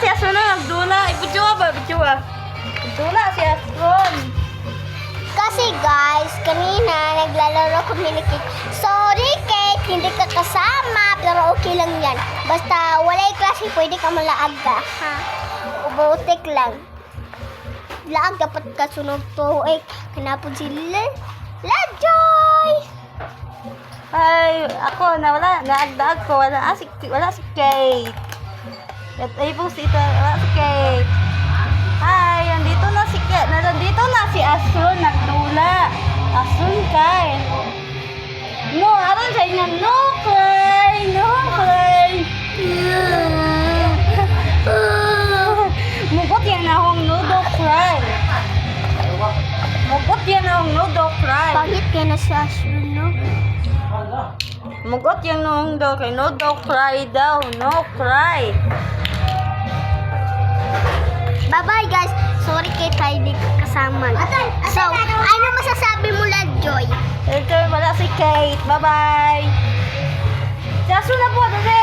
si Asun na nagdula. Ibudyoa ba? Ibudyoa. Nagdula si Asun. Kasi guys, kanina naglalaro kami ni Kate. Sorry Kate, hindi ka kasama. Pero okay lang yan. Basta walay klase, pwede ka malaag ka. Ha? Ubutik lang. Laag dapat kasunod to. Eh, kanapon si Lajoy. Ay, ako na wala. Naagdaag ko. Wala si Kate. At ay po si wala si Kate. Hi, nandito na si Kate. Nandito na si Asun. Nagdula. Asun kay. No, aron sa inyo. No cry. No cry. Mugot yan akong no cry. Mugot yan akong no cry. Pangit ka na si Asun, no? Mugot yan akong no cry daw. No cry. Bye-bye guys. Sorry Kate, hindi ka kasama. So, ano masasabi mo lang, Joy? Ito, wala si Kate. Bye-bye. Si Asun na po. Kasi,